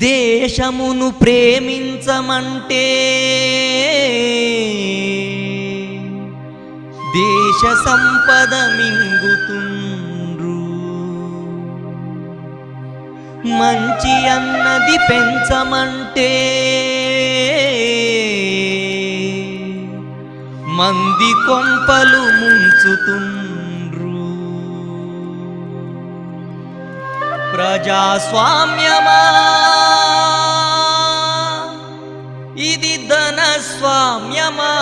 దేశమును ప్రేమించమంటే దేశ సంపద మింగుతుండ్రు, మంచి అన్నది పెంచమంటే మంది కొంపలు ముంచుతుండ్రు. ప్రజాస్వామ్యమా ఇది ధనస్వామ్యమా?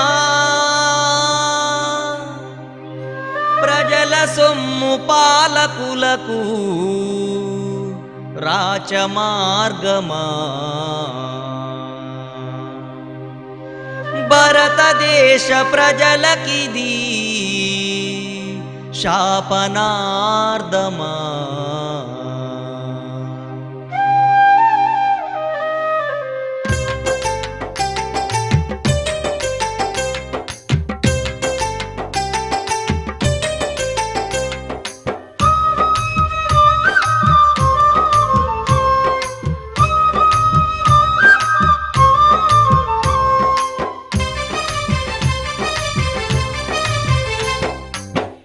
ప్రజల సొమ్ము పాలకులకు రాచమార్గమా? భారతదేశ ప్రజలకిది శాపనార్ధమా?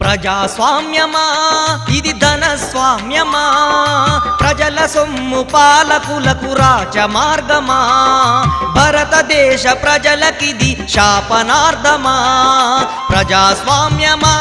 ప్రజాస్వామ్యమా ఇది ధనస్వామ్యమా? ప్రజల సొమ్ము పాలకులకు రాజమార్గమా? భారతదేశ ప్రజలకిది శాపనార్ధమా? ప్రజాస్వామ్యమా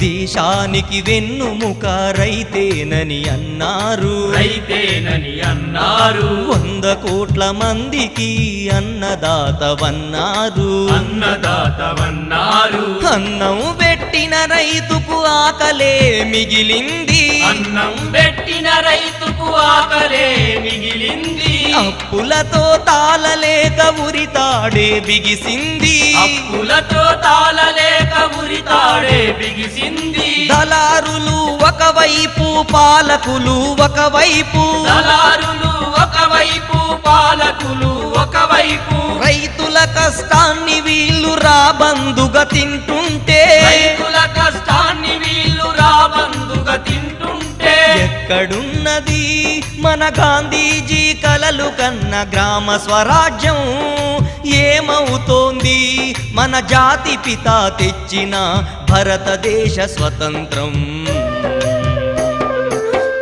దేశానికి వెన్నుముక రైతేనని అన్నారు, 100 కోట్ల మందికి అన్నదాతవన్నారు. అన్నం పెట్టిన రైతుకు ఆకలే మిగిలింది, అప్పులతో తాళలేక ఉరితాడే బిగిసింది, దళారులు ఒకవైపు పాలకులు ఒకవైపు, రైతుల కష్టాన్ని వీళ్ళు రాబందుగా తింటుంటే, ఎక్కడున్నది మన గాంధీజీ కలలు కన్న గ్రామ స్వరాజ్యం? ఏమవుతోంది మన జాతి పిత తెచ్చిన భారతదేశ స్వతంత్రం?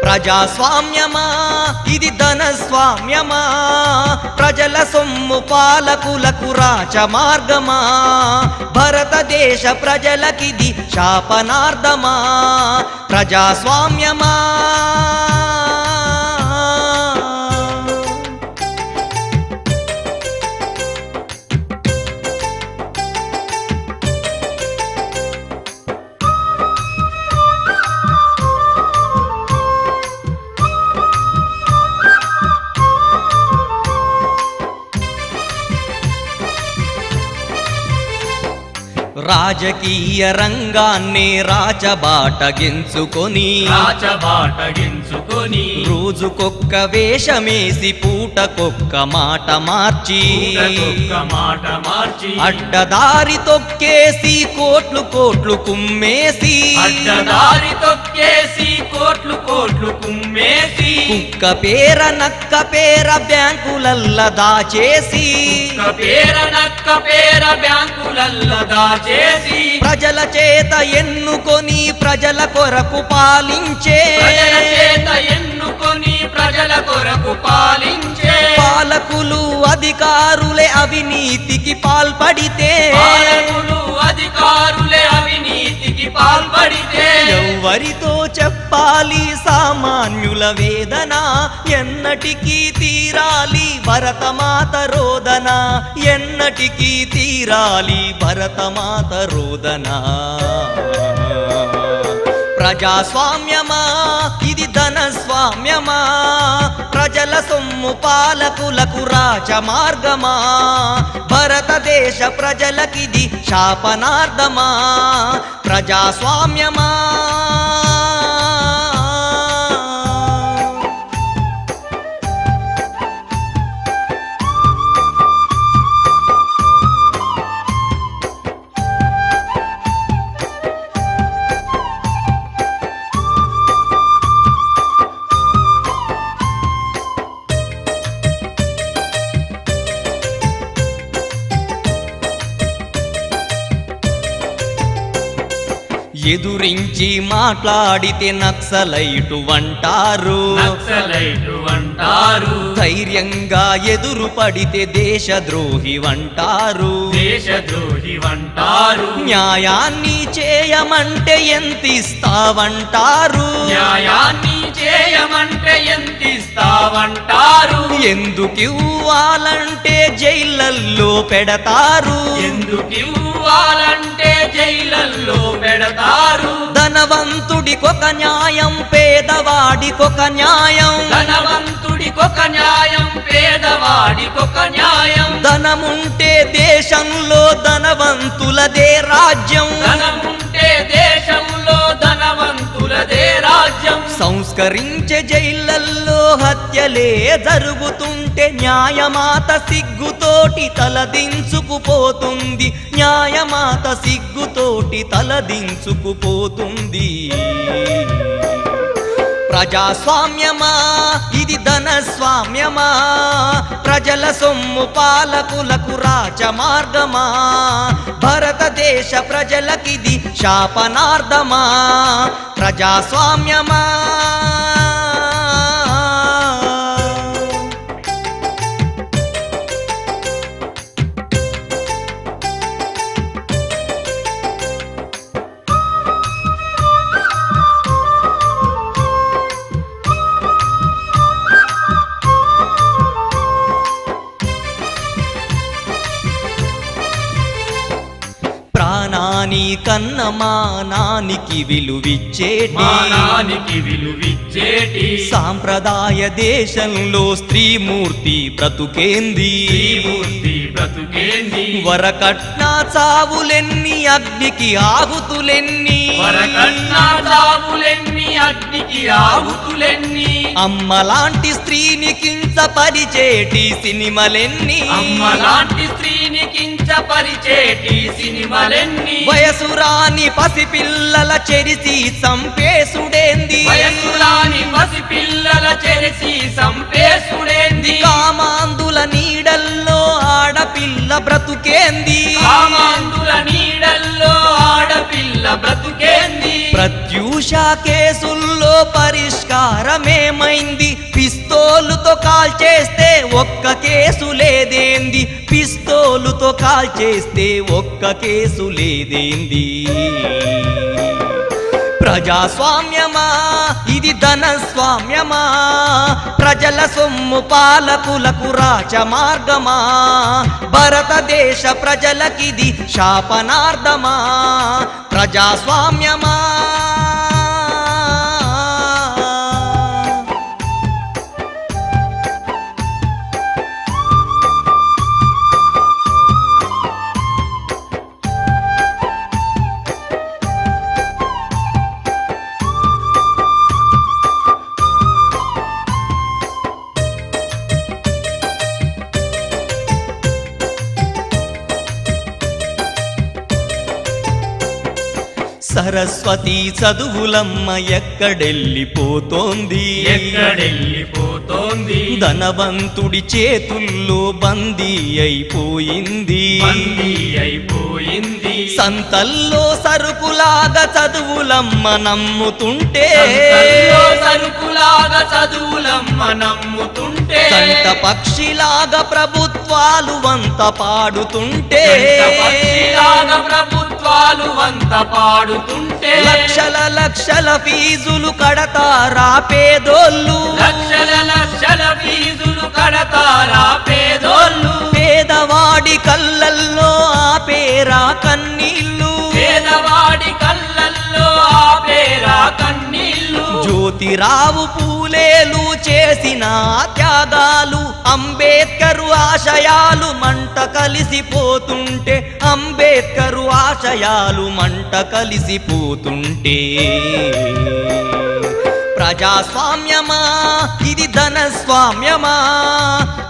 ప్రజాస్వామ్యమా ఇది ధనస్వామ్యమా? ప్రజల సొమ్ము పాలకులకు రాచమార్గమా? భారతదేశ ప్రజలకిది శాపనార్ధమా? ప్రజాస్వామ్యమా రాజకీయ రంగాన్ని రాచబాటగించుకొని రోజుకొక్క వేషమేసి పూటకొక్క మాట మార్చి అడ్డదారి తొక్కేసి కోట్లు కుమ్మేసి కుక్క పేర నక్క పేర బ్యాంకులల్ల దాచేసి ప్రజల చేత ఎన్నుకొని ప్రజల కొరకు పాలించే పాలకులు అధికారులే అవినీతికి పాల్పడితే ఎవరితో చెప్పాలి సామాన్యుల వేదన? ఎన్నటికీ తీరాలి భరతమాత రోదన, ఎన్నటికీ తీరాలి భరతమాత రోదన. ప్రజాస్వామ్యమా ఇది ధనస్వామ్యమా, ప్రజల సొమ్ము పాలకులకు రాజమార్గమా, భారతదేశ ప్రజలకిది శాపనార్థమా, ప్రజాస్వామ్యమా. ఎదురించి మాట్లాడితే నక్సలైటు అంటారు, ధైర్యంగా ఎదురు పడితే దేశద్రోహి అంటారు, న్యాయాన్ని చేయమంటే ఎంతిస్తావంటారు, ఎందుకు ఇవ్వాలంటే జైళ్ళల్లో పెడతారు, ధనవంతుడికొక న్యాయం పేదవాడికొక న్యాయం, ధనముంటే దేశంలో ధనవంతులదే రాజ్యం, సంస్కరించే జైళ్ళల్లో హత్యలే జరుగుతుంటే న్యాయమాత సిగ్గుతోటి తలదించుకుపోతుంది, న్యాయమాత సిగ్గుతోటి తలదించుకుపోతుంది. ప్రజాస్వామ్యమా ఇది ధనస్వామ్యమా, ప్రజల సొమ్ము పాలకులకు రాజమార్గమా, భారతదేశ ప్రజలకిది శాపనార్థమా, ప్రజాస్వామ్యమా. ప్రాణాని కన్న మానానికి విలువిచ్చేటి సాంప్రదాయ దేశంలో స్త్రీమూర్తి బ్రతుకేంది, వరకట్న చావులెన్ని అగ్నికి ఆహుతులెన్ని, అమ్మలాంటి స్త్రీని కించపరిచేటి సినిమలెన్ని, వయసురాని పసిపిల్లల చెరిసి చంపేసుడేంది, కామాందుల నీడల్లో ఆడపిల్ల బ్రతుకేంది, ప్రత్యూష కేసుల్లో పరిష్కారమేమైంది, పిస్తోలుతో కాల్చేస్తే ఒక్క కేసు లేదేంది, పిస్తోలుతో కాల్చేస్తే ఒక్క కేసు లేదేంది. ప్రజాస్వామ్యమా ఇది ధనస్వామ్యమా, ప్రజల సొమ్ము పాలకులకు రాజమార్గమా, భారతదేశ ప్రజలకిది శాపనార్థమా, ప్రజాస్వామ్యమా. సరస్వతి చదువులమ్మ ఎక్కడెళ్ళిపోతోంది, ధనవంతుడి చేతుల్లో బందీ అయిపోయింది, సంతల్లో సరుకులాగా చదువులమ్మ నమ్ముతుంటే, సంత పక్షిలాగా ప్రభుత్వాలు వంత పాడుతుంటే, లక్షల లక్షల ఫీజులు కడతారా పేదోళ్ళు, పేదవాడి కళ్ళల్లో ఆపేరా కన్నీళ్ళు, జ్యోతిరావు పూలేలు చేసిన త్యాగాలు, అంబేద్కరు ఆశయాలు మంట కలిసిపోతుంటే, అంబేద్కరు ఆశయాలు మంట కలిసిపోతుంటే. ప్రజాస్వామ్యమా ఇది ధనస్వామ్యమా,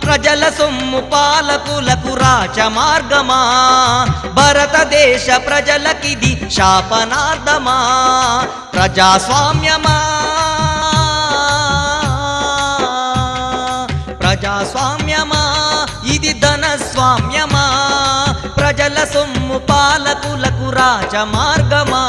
ప్రజల సొమ్ము పాలకులకు రాజమార్గమా, భారతదేశ ప్రజలకిది శాపనార్థమా. ప్రజాస్వామ్యమా ప్రజాస్వామ్యమా ఇది ధనస్వామ్యమా, ప్రజల సొమ్ము పాలకులకు రాజమార్గమా.